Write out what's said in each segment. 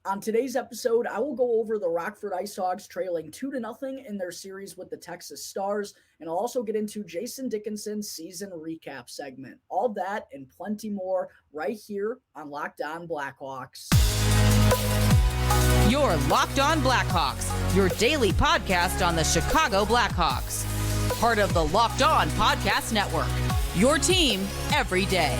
On today's episode, I will go over the Rockford Ice Hogs trailing 2-0 in their series with the Texas Stars, and I'll also get into Jason Dickinson's season recap segment. All that and plenty more right here on Locked On Blackhawks. You're Locked On Blackhawks, your daily podcast on the Chicago Blackhawks. Part of the Locked On Podcast Network, your team every day.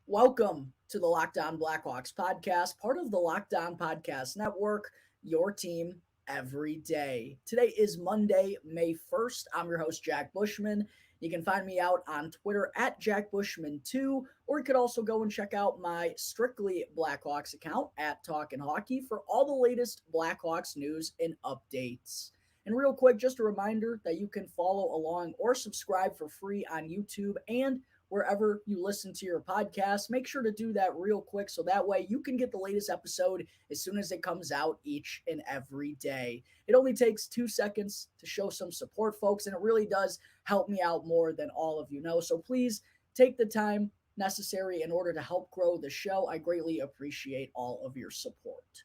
Welcome to the Locked On Blackhawks podcast, part of the Locked On Podcast Network, your team every day. Today is Monday, May 1st. I'm your host, Jack Bushman. You can find me out on Twitter at JackBushman2, or you could also go and check out my Strictly Blackhawks account at Talkin' Hockey for all the latest Blackhawks news and updates. And real quick, just a reminder that you can follow along or subscribe for free on YouTube and wherever you listen to your podcast. Make sure to do that real quick so that way you can get the latest episode as soon as it comes out each and every day. It only takes 2 seconds to show some support, folks, and it really does help me out more than all of you know. So please take the time necessary in order to help grow the show. I greatly appreciate all of your support.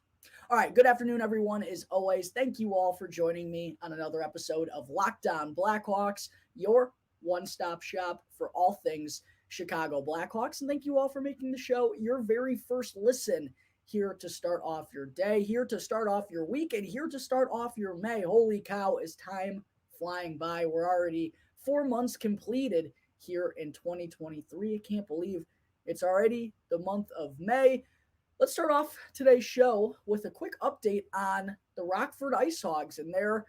All right, good afternoon, everyone. As always, thank you all for joining me on another episode of Locked On Blackhawks, your one-stop shop for all things Chicago Blackhawks. And thank you all for making the show your very first listen here to start off your day, here to start off your week, and here to start off your May. Holy cow, is time flying by. We're already 4 months completed here in 2023. I can't believe it's already the month of May. Let's start off today's show with a quick update on the Rockford Ice Hogs and their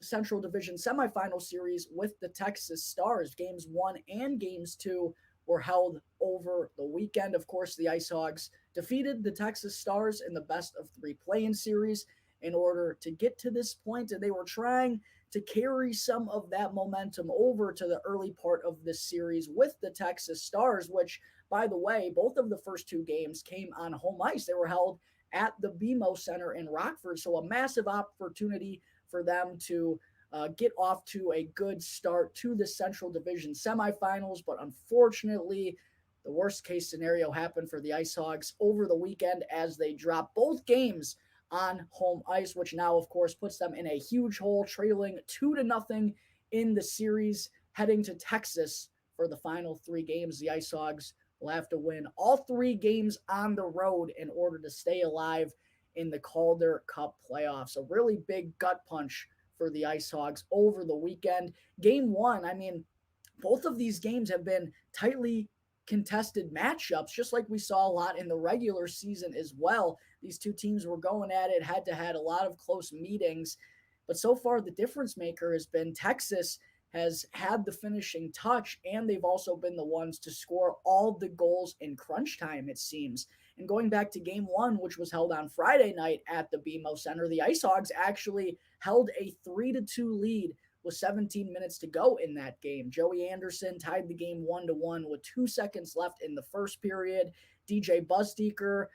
Central Division semifinal series with the Texas Stars. Games 1 and Games 2 were held over the weekend. Of course, the Ice Hogs defeated the Texas Stars in the best-of-3 play-in series in order to get to this point, and they were trying to carry some of that momentum over to the early part of this series with the Texas Stars, which, by the way, both of the first 2 games came on home ice. They were held at the BMO Center in Rockford, so a massive opportunity for them to get off to a good start to the Central Division semifinals. But unfortunately, the worst case scenario happened for the Ice Hogs over the weekend as they dropped both games on home ice, which now, of course, puts them in a huge hole, trailing 2-0 in the series, heading to Texas for the final 3 games. The Ice Hogs will have to win all 3 games on the road in order to stay alive in the Calder Cup playoffs. A really big gut punch for the Ice Hogs over the weekend. Game 1, I mean, both of these games have been tightly contested matchups, just like we saw a lot in the regular season as well. These 2 teams were going at it head-to-head, a lot of close meetings. But so far, the difference maker has been Texas has had the finishing touch, and they've also been the ones to score all the goals in crunch time, it seems. And going back to Game 1, which was held on Friday night at the BMO Center, the Ice Hogs actually held a 3-2 lead with 17 minutes to go in that game. Joey Anderson tied the game 1-1 with 2 seconds left in the first period. DJ Busdeker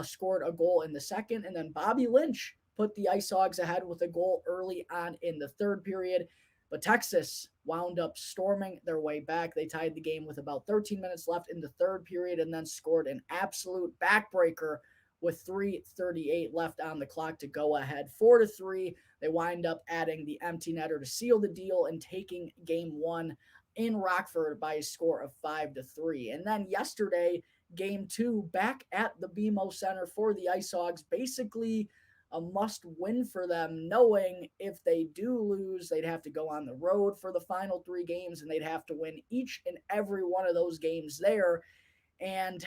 scored a goal in the second, and then Bobby Lynch put the Ice Hogs ahead with a goal early on in the third period. But Texas wound up storming their way back. They tied the game with about 13 minutes left in the third period and then scored an absolute backbreaker with 3:38 left on the clock to go ahead 4-3. They wind up adding the empty netter to seal the deal and taking game 1 in Rockford by a score of 5-3. And then yesterday, game 2 back at the BMO Center for the Ice Hogs, basically a must win for them, knowing if they do lose, they'd have to go on the road for the final 3 games and they'd have to win each and every one of those games there. And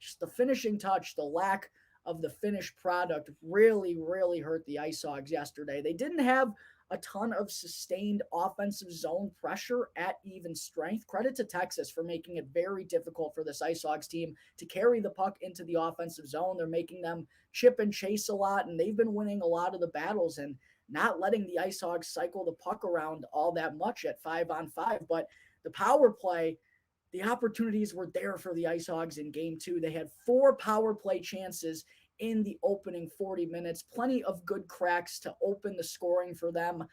just the finishing touch, the lack of the finished product really, really hurt the Ice Hogs yesterday. They didn't have a ton of sustained offensive zone pressure at even strength. Credit to Texas for making it very difficult for this Ice Hogs team to carry the puck into the offensive zone. They're making them chip and chase a lot, and they've been winning a lot of the battles and not letting the Ice Hogs cycle the puck around all that much at 5-on-5. But the power play, the opportunities were there for the Ice Hogs in game 2. They had 4 power play chances in the opening 40 minutes. Plenty of good cracks to open the scoring for them.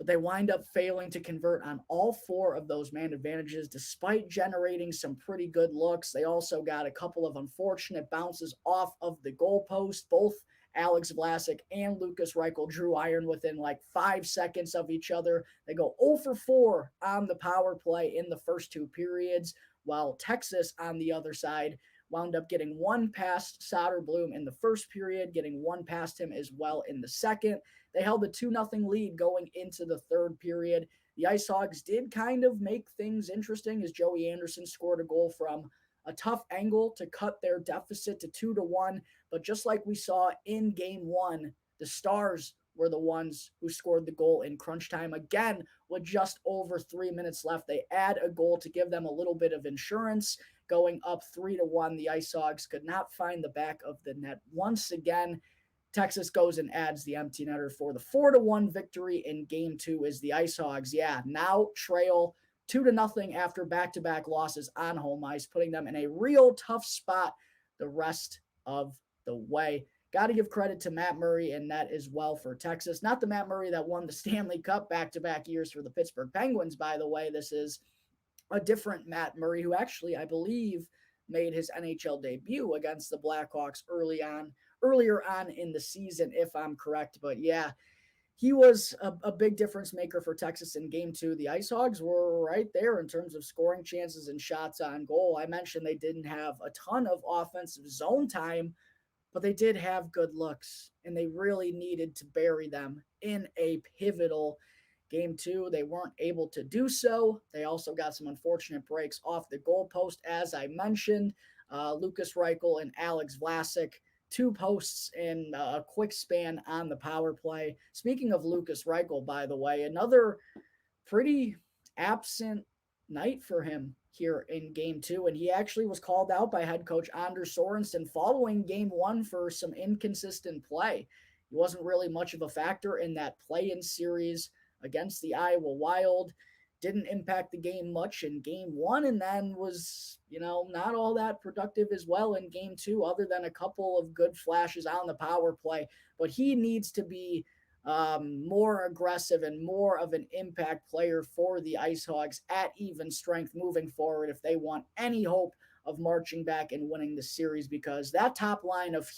but they wind up failing to convert on all 4 of those man advantages despite generating some pretty good looks. They also got a couple of unfortunate bounces off of the goalpost. Both Alex Vlasic and Lukas Reichel drew iron within like 5 seconds of each other. They go 0 for 4 on the power play in the first 2 periods, while Texas on the other side wound up getting one past Soderblom in the first period, getting one past him as well in the second. They held a 2-0 lead going into the third period. The Ice Hogs did kind of make things interesting as Joey Anderson scored a goal from a tough angle to cut their deficit to 2-1. But just like we saw in game 1, the Stars were the ones who scored the goal in crunch time. Again, with just over 3 minutes left, they add a goal to give them a little bit of insurance. Going up 3-1, the Ice Hogs could not find the back of the net once again. Texas goes and adds the empty netter for the 4-1 victory in game 2 as the Ice Hogs, now trail 2-0 after back-to-back losses on home ice, putting them in a real tough spot the rest of the way. Got to give credit to Matt Murray in net as well for Texas. Not the Matt Murray that won the Stanley Cup back-to-back years for the Pittsburgh Penguins, by the way. This is a different Matt Murray who actually, I believe, made his NHL debut against the Blackhawks earlier on in the season, if I'm correct. But yeah, he was a big difference maker for Texas in game 2. The Ice Hogs were right there in terms of scoring chances and shots on goal. I mentioned they didn't have a ton of offensive zone time, but they did have good looks, and they really needed to bury them in a pivotal game 2. They weren't able to do so. They also got some unfortunate breaks off the goalpost, as I mentioned. Lukas Reichel and Alex Vlasic, 2 posts in a quick span on the power play. Speaking of Lukas Reichel, by the way, another pretty absent night for him here in game 2, and he actually was called out by head coach Anders Sorensen following game 1 for some inconsistent play. He wasn't really much of a factor in that play-in series against the Iowa Wild. Didn't impact the game much in game 1, and then was, not all that productive as well in game 2, other than a couple of good flashes on the power play. But he needs to be more aggressive and more of an impact player for the Ice Hogs at even strength moving forward if they want any hope of marching back and winning the series, because that top line of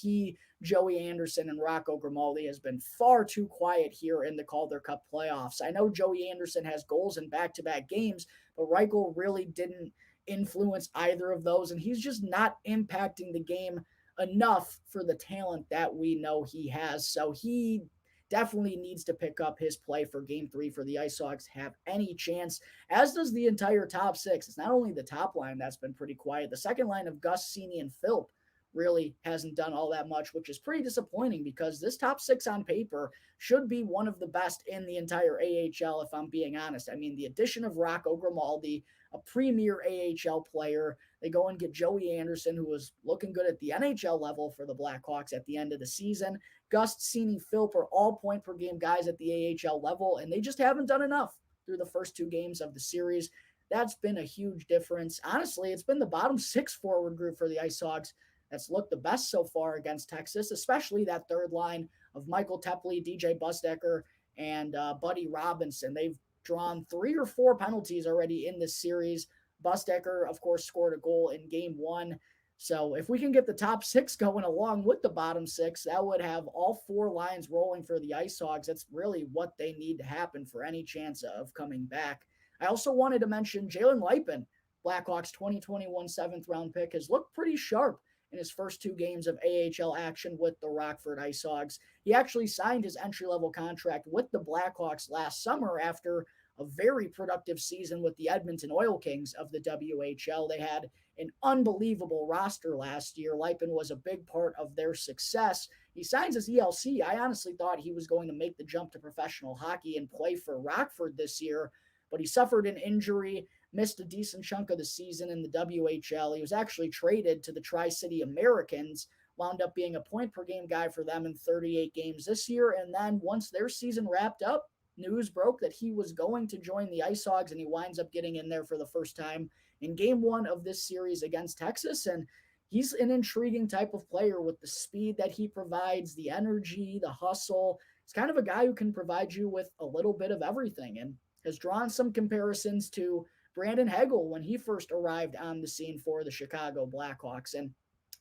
Joey Anderson, and Rocco Grimaldi has been far too quiet here in the Calder Cup playoffs. I know Joey Anderson has goals in back-to-back games, but Reichel really didn't influence either of those, and he's just not impacting the game enough for the talent that we know he has. So he definitely needs to pick up his play for game 3 for the Ice Hogs have any chance, as does the entire top 6. It's not only the top line that's been pretty quiet. The second line of Gus, Cini, and Philp really hasn't done all that much, which is pretty disappointing because this top 6 on paper should be one of the best in the entire AHL, if I'm being honest. I mean, the addition of Rocco Grimaldi, a premier AHL player. They go and get Joey Anderson, who was looking good at the NHL level for the Blackhawks at the end of the season. Gus, Cini, Philp are all point-per-game guys at the AHL level, and they just haven't done enough through the first 2 games of the series. That's been a huge difference. Honestly, it's been the bottom 6 forward group for the Ice Hogs that's looked the best so far against Texas, especially that third line of Michael Tepley, DJ Busdecker, and Buddy Robinson. They've drawn 3 or 4 penalties already in this series. Busdecker, of course, scored a goal in game 1. So if we can get the top 6 going along with the bottom 6, that would have all 4 lines rolling for the Ice Hogs. That's really what they need to happen for any chance of coming back. I also wanted to mention Jalen Luypen, Blackhawks 2021 7th-round pick, has looked pretty sharp in his first 2 games of AHL action with the Rockford Ice Hogs. He actually signed his entry-level contract with the Blackhawks last summer after a very productive season with the Edmonton Oil Kings of the WHL. They had an unbelievable roster last year. Luypen was a big part of their success. He signs his ELC. I honestly thought he was going to make the jump to professional hockey and play for Rockford this year, but he suffered an injury, missed a decent chunk of the season in the WHL. He was actually traded to the Tri-City Americans, wound up being a point-per-game guy for them in 38 games this year, and then once their season wrapped up, news broke that he was going to join the Ice Hogs, and he winds up getting in there for the first time in game 1 of this series against Texas. And he's an intriguing type of player with the speed that he provides, the energy, the hustle. He's kind of a guy who can provide you with a little bit of everything and has drawn some comparisons to Brandon Hagel when he first arrived on the scene for the Chicago Blackhawks. And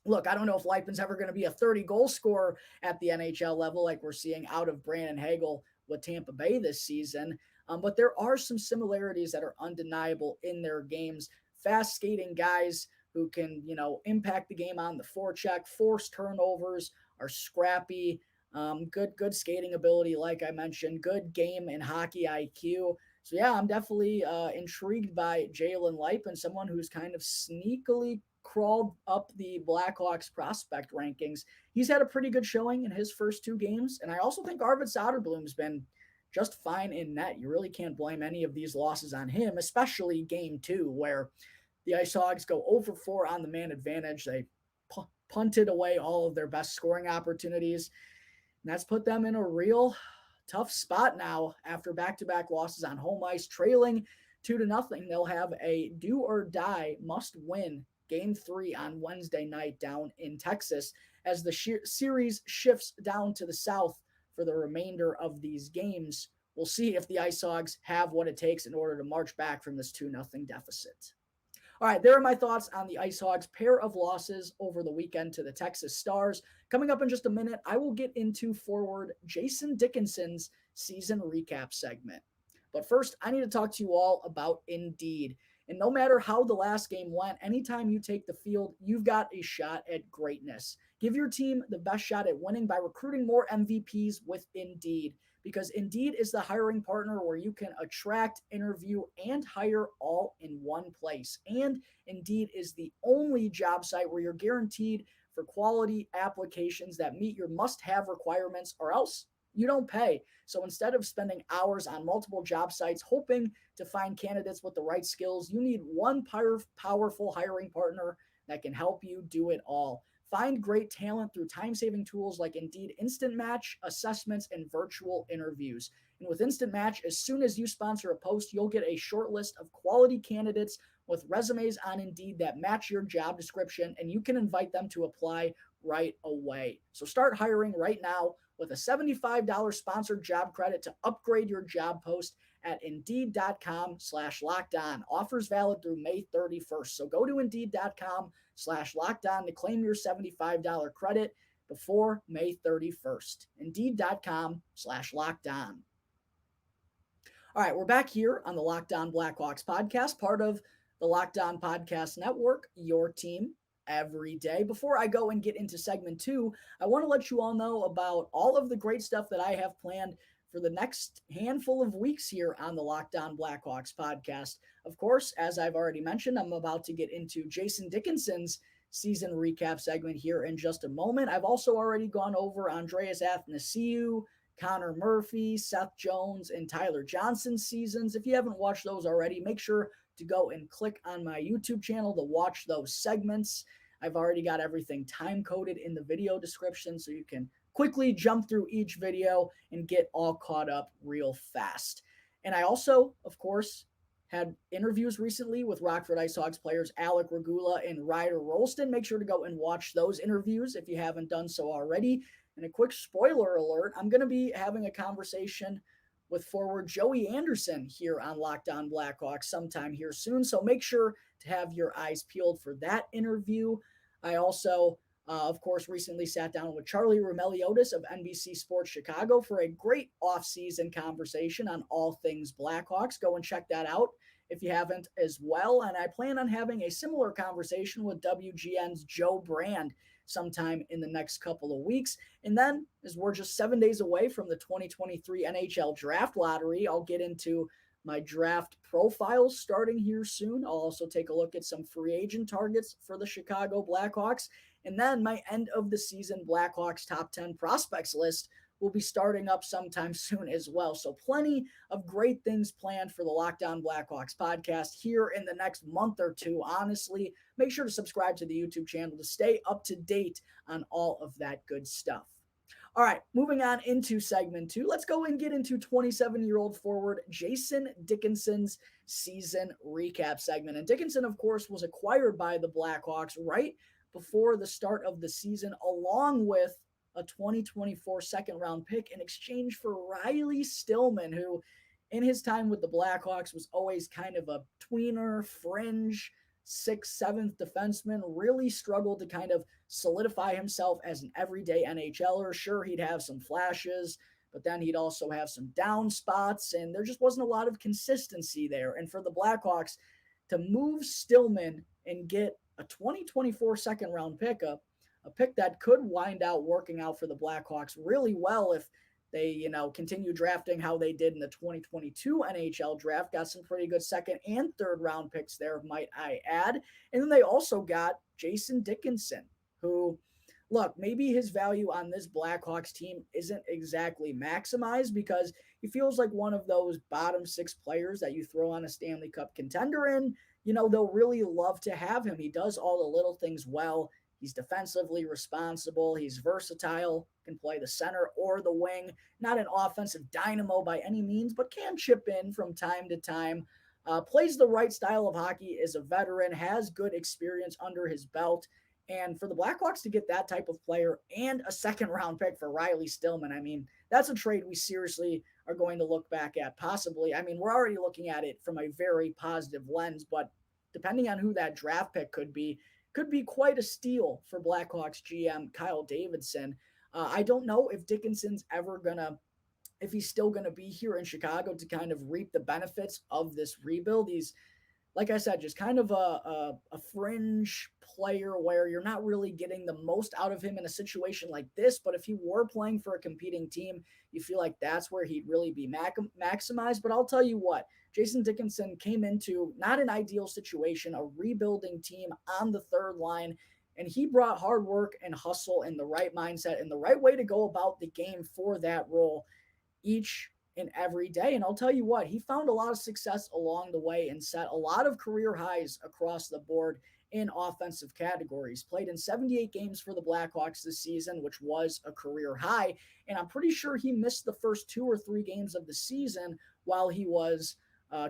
look, I don't know if Leipman's ever going to be a 30-goal scorer at the NHL level like we're seeing out of Brandon Hagel with Tampa Bay this season. But there are some similarities that are undeniable in their games. Fast skating guys who can, impact the game on the forecheck, force turnovers, are scrappy, good skating ability, like I mentioned, good game and hockey IQ. So yeah, I'm definitely intrigued by Jalen Leipman, someone who's kind of sneakily crawled up the Blackhawks prospect rankings. He's had a pretty good showing in his first 2 games, and I also think Arvid Soderblom's been just fine in net. You really can't blame any of these losses on him, especially game 2, where the Ice Hogs go 0-for-4 on the man advantage. They punted away all of their best scoring opportunities, and that's put them in a real tough spot now after back-to-back losses on home ice, trailing 2-0. They'll have a do or die must-win Game 3 on Wednesday night down in Texas as the series shifts down to the south for the remainder of these games. We'll see if the Ice Hogs have what it takes in order to march back from this 2-0 deficit. All right, there are my thoughts on the Ice Hogs' pair of losses over the weekend to the Texas Stars. Coming up in just a minute, I will get into forward Jason Dickinson's season recap segment. But first, I need to talk to you all about Indeed. And no matter how the last game went, anytime you take the field, you've got a shot at greatness. Give your team the best shot at winning by recruiting more MVPs with Indeed, because Indeed is the hiring partner where you can attract, interview, and hire all in one place. And Indeed is the only job site where you're guaranteed for quality applications that meet your must-have requirements, or else you don't pay. So instead of spending hours on multiple job sites hoping to find candidates with the right skills, you need one powerful hiring partner that can help you do it all. Find great talent through time-saving tools like Indeed Instant Match, assessments, and virtual interviews. And with Instant Match, as soon as you sponsor a post, you'll get a short list of quality candidates with resumes on Indeed that match your job description, and you can invite them to apply right away. So start hiring right now with a $75 sponsored job credit to upgrade your job post at Indeed.com/lockedon. Offers valid through May 31st. So go to Indeed.com/lockedon to claim your $75 credit before May 31st. Indeed.com/lockedon. All right, we're back here on the Locked On Blackhawks podcast, part of the Locked On Podcast Network, your team every day. Before I go and get into segment 2, I want to let you all know about all of the great stuff that I have planned for the next handful of weeks here on the Locked On Blackhawks podcast. Of course, as I've already mentioned, I'm about to get into Jason Dickinson's season recap segment here in just a moment. I've also already gone over Andreas Athanasiou, Connor Murphy, Seth Jones, and Tyler Johnson's seasons. If you haven't watched those already, make sure to go and click on my YouTube channel to watch those segments. I've already got everything time-coded in the video description, so you can quickly jump through each video and get all caught up real fast. And I also, of course, had interviews recently with Rockford Ice Hogs players Alec Regula and Ryder Rolston. Make sure to go and watch those interviews if you haven't done so already. And a quick spoiler alert, I'm going to be having a conversation with forward Joey Anderson here on Locked On Blackhawks sometime here soon. So make sure to have your eyes peeled for that interview. I also, of course, recently sat down with Charlie Roumeliotis of NBC Sports Chicago for a great off-season conversation on all things Blackhawks. Go and check that out if you haven't as well. And I plan on having a similar conversation with WGN's Joe Brand sometime in the next couple of weeks. And then, as we're just 7 days away from the 2023 NHL Draft Lottery, I'll get into my draft profiles starting here soon. I'll also take a look at some free agent targets for the Chicago Blackhawks. And then my end of the season Blackhawks top 10 prospects list will be starting up sometime soon as well. So plenty of great things planned for the Locked On Blackhawks podcast here in the next month or two. Honestly, make sure to subscribe to the YouTube channel to stay up to date on all of that good stuff. All right, moving on into segment 2, let's go and get into 27-year-old forward Jason Dickinson's season recap segment. And Dickinson, of course, was acquired by the Blackhawks right before the start of the season, along with a 2024 second round pick in exchange for Riley Stillman, who in his time with the Blackhawks was always kind of a tweener, fringe, sixth, seventh defenseman, really struggled to kind of solidify himself as an everyday NHLer. Sure, he'd have some flashes, but then he'd also have some down spots, and there just wasn't a lot of consistency there. And for the Blackhawks to move Stillman and get a 2024 second round pick, a pick that could wind out working out for the Blackhawks really well if they, continue drafting how they did in the 2022 NHL draft. Got some pretty good second and third round picks there, might I add. And then they also got Jason Dickinson, who, look, maybe his value on this Blackhawks team isn't exactly maximized because he feels like one of those bottom six players that you throw on a Stanley Cup contender and, they'll really love to have him. He does all the little things well. He's defensively responsible. He's versatile, can play the center or the wing. Not an offensive dynamo by any means, but can chip in from time to time. Plays the right style of hockey, is a veteran, has good experience under his belt. And for the Blackhawks to get that type of player and a second round pick for Riley Stillman, I mean, that's a trade we seriously are going to look back at possibly. I mean, we're already looking at it from a very positive lens, but depending on who that draft pick could be quite a steal for Blackhawks GM Kyle Davidson. I don't know if Dickinson's if he's still going to be here in Chicago to kind of reap the benefits of this rebuild. He's, like I said, just kind of a fringe player where you're not really getting the most out of him in a situation like this. But if he were playing for a competing team, you feel like that's where he'd really be maximized. But I'll tell you what, Jason Dickinson came into not an ideal situation, a rebuilding team on the third line, and he brought hard work and hustle and the right mindset and the right way to go about the game for that role each and every day. And I'll tell you what, he found a lot of success along the way and set a lot of career highs across the board in offensive categories. Played in 78 games for the Blackhawks this season, which was a career high. And I'm pretty sure he missed the first 2 or 3 games of the season while he was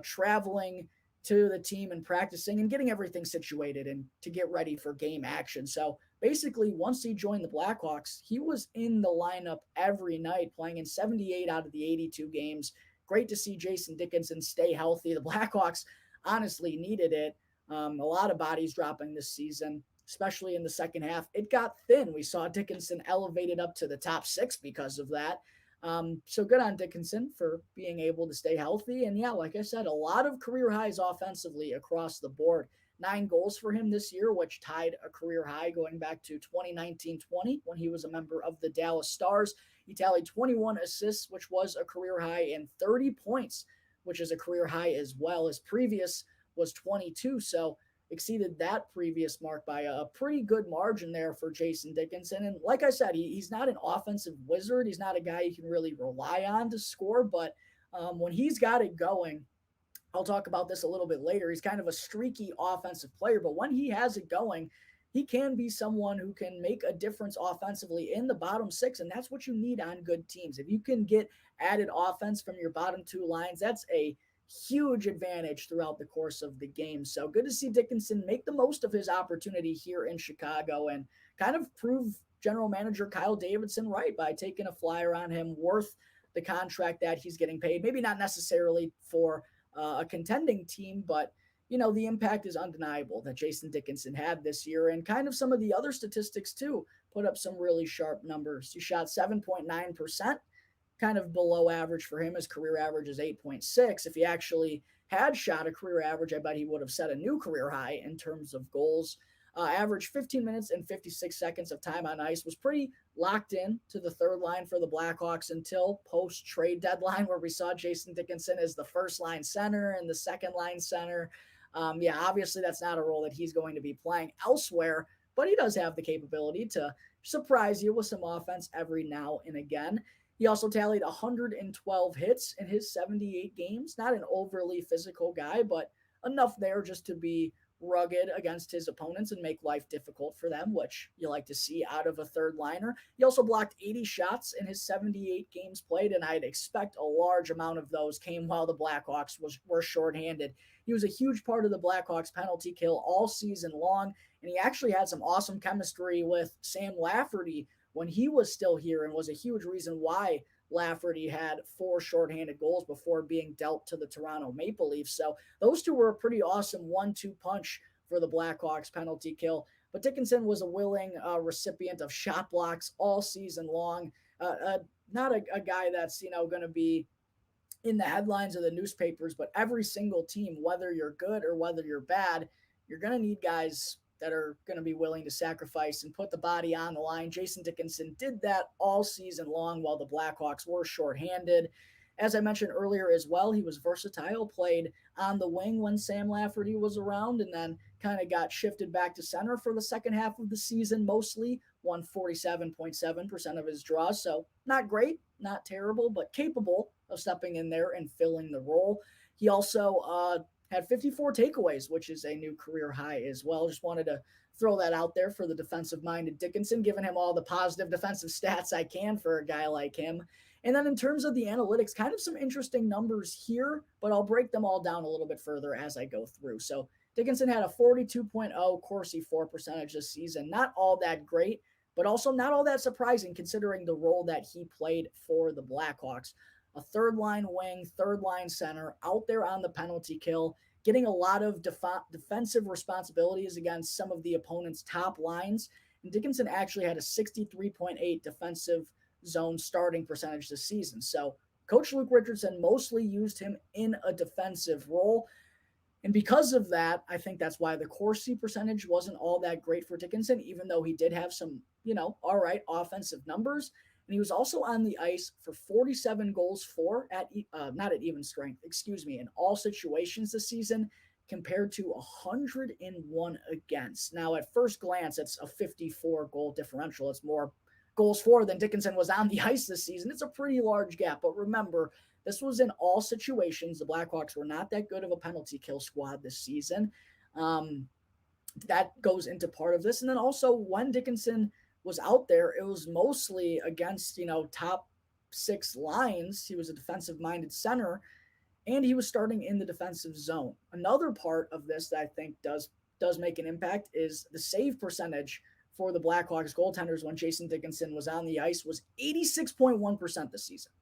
traveling to the team and practicing and getting everything situated and to get ready for game action. So basically, once he joined the Blackhawks, he was in the lineup every night, playing in 78 out of the 82 games. Great to see Jason Dickinson stay healthy. The Blackhawks honestly needed it. A lot of bodies dropping this season, especially in the second half. It got thin. We saw Dickinson elevated up to the top 6 because of that. So good on Dickinson for being able to stay healthy. And yeah, like I said, a lot of career highs offensively across the board. 9 goals for him this year, which tied a career high going back to 2019-20 when he was a member of the Dallas Stars. He tallied 21 assists, which was a career high, and 30 points, which is a career high as well. His previous was 22, so exceeded that previous mark by a pretty good margin there for Jason Dickinson. And like I said, he's not an offensive wizard. He's not a guy you can really rely on to score, but when he's got it going, I'll talk about this a little bit later. He's kind of a streaky offensive player, but when he has it going, he can be someone who can make a difference offensively in the bottom 6, and that's what you need on good teams. If you can get added offense from your bottom 2 lines, that's a huge advantage throughout the course of the game. So good to see Dickinson make the most of his opportunity here in Chicago and kind of prove general manager Kyle Davidson right by taking a flyer on him, worth the contract that he's getting paid. Maybe not necessarily for a contending team, but the impact is undeniable that Jason Dickinson had this year, and kind of some of the other statistics too put up some really sharp numbers. He shot 7.9%, kind of below average for him. His career average is 8.6. If he actually had shot a career average, I bet he would have set a new career high in terms of goals. Average 15 minutes and 56 seconds of time on ice, was pretty locked in to the third line for the Blackhawks until post-trade deadline, where we saw Jason Dickinson as the first line center and the second line center. Obviously that's not a role that he's going to be playing elsewhere, but he does have the capability to surprise you with some offense every now and again. He also tallied 112 hits in his 78 games. Not an overly physical guy, but enough there just to be rugged against his opponents and make life difficult for them, which you like to see out of a third liner. He also blocked 80 shots in his 78 games played, and I'd expect a large amount of those came while the Blackhawks were shorthanded. He was a huge part of the Blackhawks penalty kill all season long, and he actually had some awesome chemistry with Sam Lafferty when he was still here and was a huge reason why Lafferty had 4 shorthanded goals before being dealt to the Toronto Maple Leafs. So those two were a pretty awesome 1-2 punch for the Blackhawks penalty kill. But Dickinson was a willing recipient of shot blocks all season long. Not a guy that's, going to be in the headlines of the newspapers, but every single team, whether you're good or whether you're bad, you're going to need guys that are going to be willing to sacrifice and put the body on the line. Jason Dickinson did that all season long while the Blackhawks were shorthanded. As I mentioned earlier as well, he was versatile, played on the wing when Sam Lafferty was around, and then kind of got shifted back to center for the second half of the season, mostly won 47.7% of his draws. So not great, not terrible, but capable of stepping in there and filling the role. He also had 54 takeaways, which is a new career high as well. Just wanted to throw that out there for the defensive-minded Dickinson, giving him all the positive defensive stats I can for a guy like him. And then in terms of the analytics, kind of some interesting numbers here, but I'll break them all down a little bit further as I go through. So Dickinson had a 42.0 Corsi for percentage this season. Not all that great, but also not all that surprising considering the role that he played for the Blackhawks. A third-line wing, third-line center, out there on the penalty kill, getting a lot of defensive responsibilities against some of the opponent's top lines. And Dickinson actually had a 63.8 defensive zone starting percentage this season. So Coach Luke Richardson mostly used him in a defensive role. And because of that, I think that's why the Corsi percentage wasn't all that great for Dickinson, even though he did have some, all right offensive numbers. And he was also on the ice for 47 goals for not at even strength, in all situations this season, compared to 101 against. Now, at first glance, it's a 54 goal differential. It's more goals for than Dickinson was on the ice this season. It's a pretty large gap, but remember, this was in all situations. The Blackhawks were not that good of a penalty kill squad this season. That goes into part of this. And then also when Dickinson was out there, it was mostly against, top 6 lines. He was a defensive-minded center, and he was starting in the defensive zone. Another part of this that I think does make an impact is the save percentage for the Blackhawks goaltenders when Jason Dickinson was on the ice was 86.1% this season.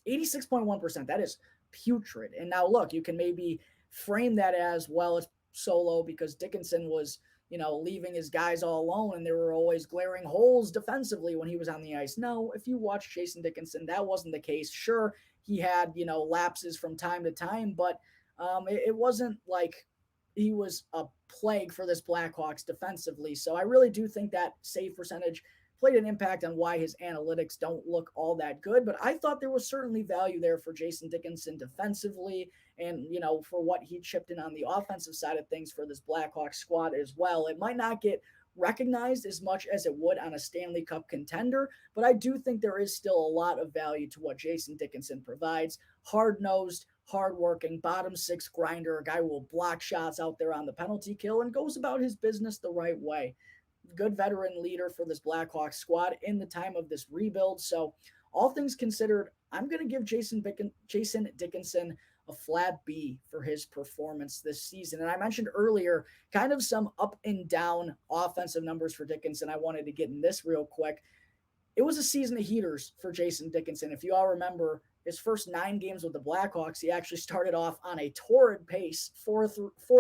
86.1%. That is putrid. And now look, you can maybe frame that as, well, it's solo because Dickinson was, leaving his guys all alone and there were always glaring holes defensively when he was on the ice. No, if you watch Jason Dickinson, that wasn't the case. Sure, he had, lapses from time to time, but it wasn't like he was a plague for this Blackhawks defensively. So I really do think that save percentage played an impact on why his analytics don't look all that good. But I thought there was certainly value there for Jason Dickinson defensively and, for what he chipped in on the offensive side of things for this Blackhawks squad as well. It might not get recognized as much as it would on a Stanley Cup contender, but I do think there is still a lot of value to what Jason Dickinson provides. Hard-nosed, hard-working, bottom 6 grinder, a guy who will block shots out there on the penalty kill and goes about his business the right way. Good veteran leader for this Blackhawks squad in the time of this rebuild. So all things considered, I'm going to give Jason Dickinson a flat B for his performance this season. And I mentioned earlier kind of some up and down offensive numbers for Dickinson. I wanted to get in this real quick. It was a season of heaters for Jason Dickinson. If you all remember his first 9 games with the Blackhawks, he actually started off on a torrid pace, 4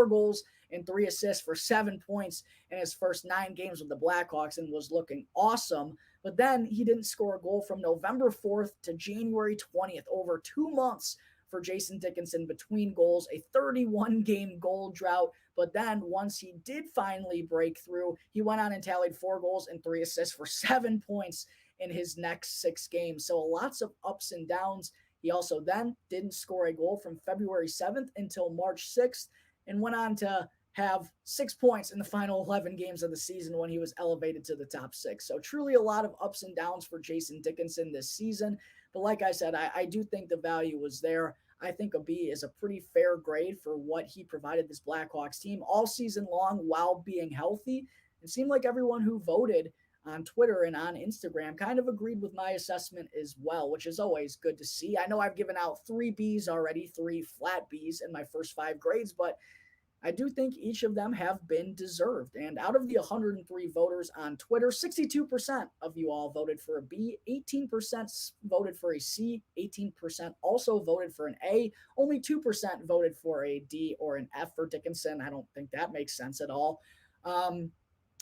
goals and 3 assists for 7 points in his first 9 games with the Blackhawks and was looking awesome. But then he didn't score a goal from November 4th to January 20th, over 2 months for Jason Dickinson between goals, a 31-game goal drought. But then once he did finally break through, he went on and tallied 4 goals and 3 assists for 7 points in his next 6 games. So lots of ups and downs. He also then didn't score a goal from February 7th until March 6th and went on to have 6 points in the final 11 games of the season when he was elevated to the top 6. So truly a lot of ups and downs for Jason Dickinson this season. But like I said, I do think the value was there. I think a B is a pretty fair grade for what he provided this Blackhawks team all season long while being healthy. It seemed like everyone who voted on Twitter and on Instagram kind of agreed with my assessment as well, which is always good to see. I know I've given out 3 Bs already, 3 flat Bs in my first 5 grades, but I do think each of them have been deserved. And out of the 103 voters on Twitter, 62% of you all voted for a B, 18% voted for a C, 18% also voted for an A, only 2% voted for a D or an F for Dickinson. I don't think that makes sense at all. And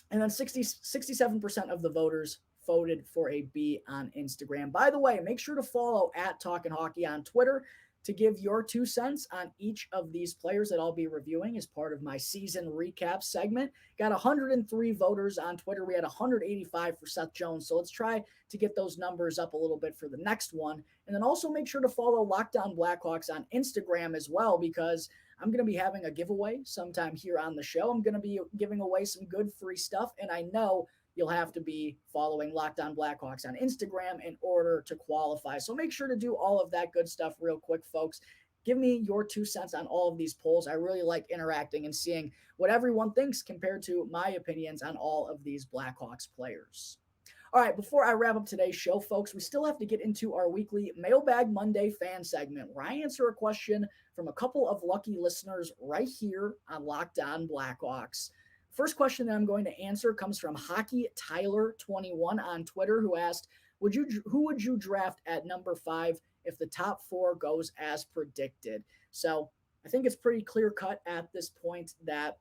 then 67% of the voters voted for a B on Instagram. By the way, make sure to follow at Talkin' Hockey on Twitter to give your 2 cents on each of these players that I'll be reviewing as part of my season recap segment. Got 103 voters on Twitter. We had 185 for Seth Jones. So let's try to get those numbers up a little bit for the next one. And then also make sure to follow Locked On Blackhawks on Instagram as well, because I'm going to be having a giveaway sometime here on the show. I'm going to be giving away some good free stuff, and I know you'll have to be following Locked On Blackhawks on Instagram in order to qualify. So make sure to do all of that good stuff real quick, folks. Give me your 2 cents on all of these polls. I really like interacting and seeing what everyone thinks compared to my opinions on all of these Blackhawks players. All right, before I wrap up today's show, folks, we still have to get into our weekly Mailbag Monday fan segment where I answer a question from a couple of lucky listeners right here on Locked On Blackhawks. First question that I'm going to answer comes from Hockey Tyler 21 on Twitter, who asked, who would you draft at number 5 if the top 4 goes as predicted? So I think it's pretty clear cut at this point that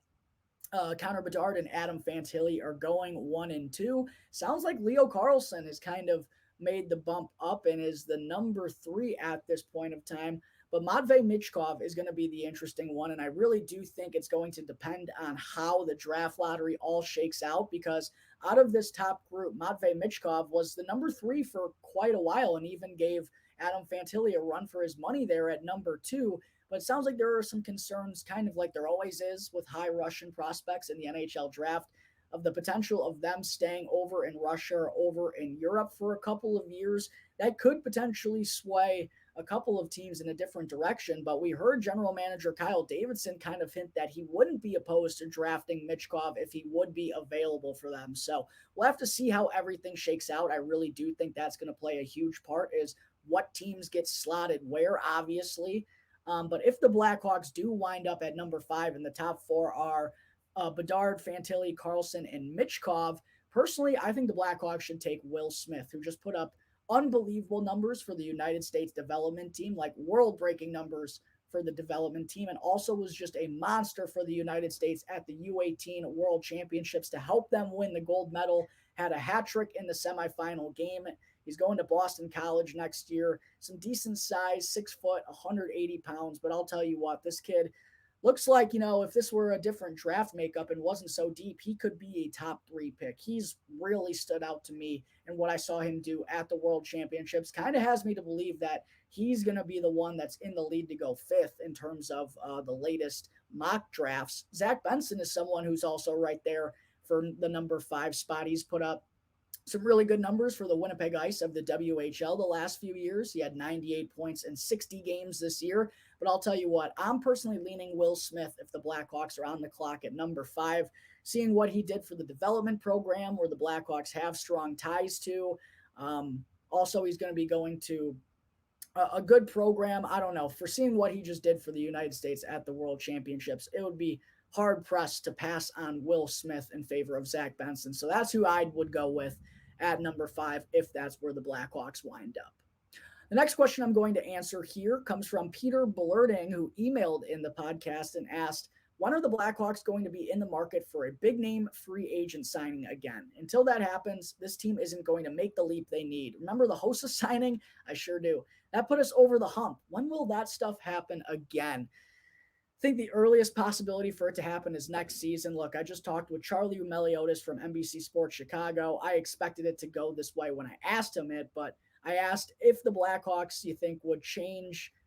Connor Bedard and Adam Fantilli are going 1 and 2. Sounds like Leo Carlsson has kind of made the bump up and is the number 3 at this point of time. But Matvei Michkov is going to be the interesting one, and I really do think it's going to depend on how the draft lottery all shakes out, because out of this top group, Matvei Michkov was the number 3 for quite a while and even gave Adam Fantilli a run for his money there at number 2. But it sounds like there are some concerns, kind of like there always is with high Russian prospects in the NHL draft, of the potential of them staying over in Russia or over in Europe for a couple of years. That could potentially sway a couple of teams in a different direction. But we heard general manager Kyle Davidson kind of hint that he wouldn't be opposed to drafting Michkov if he would be available for them. So we'll have to see how everything shakes out. I really do think that's going to play a huge part, is what teams get slotted where, obviously. But if the Blackhawks do wind up at number 5 and the top 4 are Bedard, Fantilli, Carlsson, and Michkov, personally, I think the Blackhawks should take Will Smith, who just put up unbelievable numbers for the United States development team, like world-breaking numbers for the development team, and also was just a monster for the United States at the U18 World Championships to help them win the gold medal. Had a hat trick in the semifinal game. He's going to Boston College next year. Some decent size, 6 foot, 180 pounds. But I'll tell you what, this kid looks like, if this were a different draft makeup and wasn't so deep, he could be a top 3 pick. He's really stood out to me, and what I saw him do at the World Championships kind of has me to believe that he's going to be the one that's in the lead to go 5th in terms of the latest mock drafts. Zach Benson is someone who's also right there for the number 5 spot. He's put up some really good numbers for the Winnipeg Ice of the WHL the last few years. He had 98 points in 60 games this year. But I'll tell you what, I'm personally leaning Will Smith if the Blackhawks are on the clock at number 5, seeing what he did for the development program where the Blackhawks have strong ties to. Also, he's going to be going to a good program. I don't know. For seeing what he just did for the United States at the World Championships, it would be hard-pressed to pass on Will Smith in favor of Zach Benson. So that's who I would go with at number 5 if that's where the Blackhawks wind up. The next question I'm going to answer here comes from Peter Blerding, who emailed in the podcast and asked, when are the Blackhawks going to be in the market for a big-name free agent signing again? Until that happens, this team isn't going to make the leap they need. Remember the Hossa signing? I sure do. That put us over the hump. When will that stuff happen again? I think the earliest possibility for it to happen is next season. Look, I just talked with Charlie Meliodas from NBC Sports Chicago. I expected it to go this way when I asked him it, but I asked if the Blackhawks, you think, would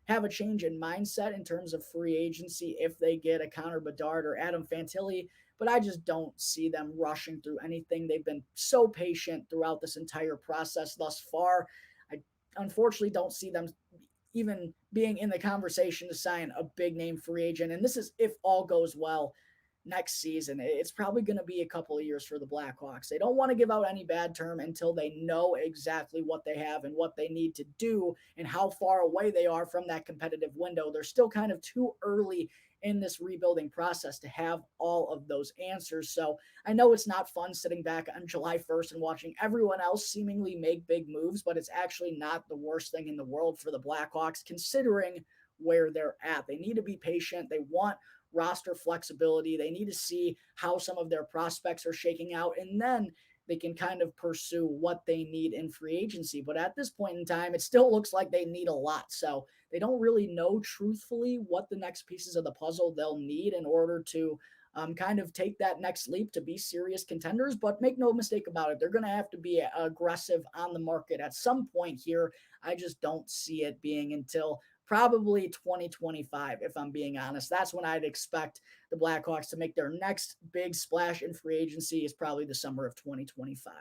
have a change in mindset in terms of free agency if they get a Connor Bedard or Adam Fantilli, but I just don't see them rushing through anything. They've been so patient throughout this entire process thus far. I unfortunately don't see them even being in the conversation to sign a big name free agent. And this is if all goes well next season. It's probably going to be a couple of years for the Blackhawks. They don't want to give out any bad term until they know exactly what they have and what they need to do and how far away they are from that competitive window. They're still kind of too early in this rebuilding process to have all of those answers. So I know it's not fun sitting back on July 1st and watching everyone else seemingly make big moves, but it's actually not the worst thing in the world for the Blackhawks considering where they're at. They need to be patient. They want roster flexibility. They need to see how some of their prospects are shaking out, and then they can kind of pursue what they need in free agency. But at this point in time, it still looks like they need a lot. So they don't really know truthfully what the next pieces of the puzzle they'll need in order to kind of take that next leap to be serious contenders. But make no mistake about it, they're going to have to be aggressive on the market at some point here. I just don't see it being until probably 2025, if I'm being honest. That's when I'd expect the Blackhawks to make their next big splash in free agency, is probably the summer of 2025.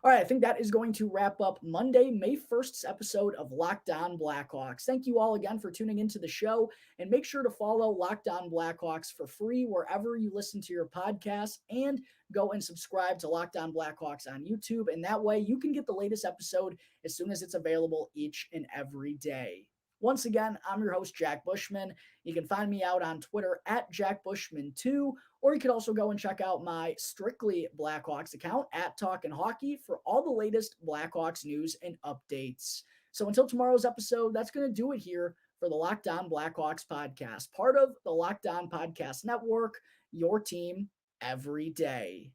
All right, I think that is going to wrap up Monday, May 1st's episode of Locked On Blackhawks. Thank you all again for tuning into the show, and make sure to follow Locked On Blackhawks for free wherever you listen to your podcasts, and go and subscribe to Locked On Blackhawks on YouTube, and that way you can get the latest episode as soon as it's available each and every day. Once again, I'm your host, Jack Bushman. You can find me out on Twitter at JackBushman2, or you could also go and check out my Strictly Blackhawks account at Talkin' Hockey for all the latest Blackhawks news and updates. So until tomorrow's episode, that's going to do it here for the Locked On Blackhawks podcast, part of the Locked On Podcast Network, your team every day.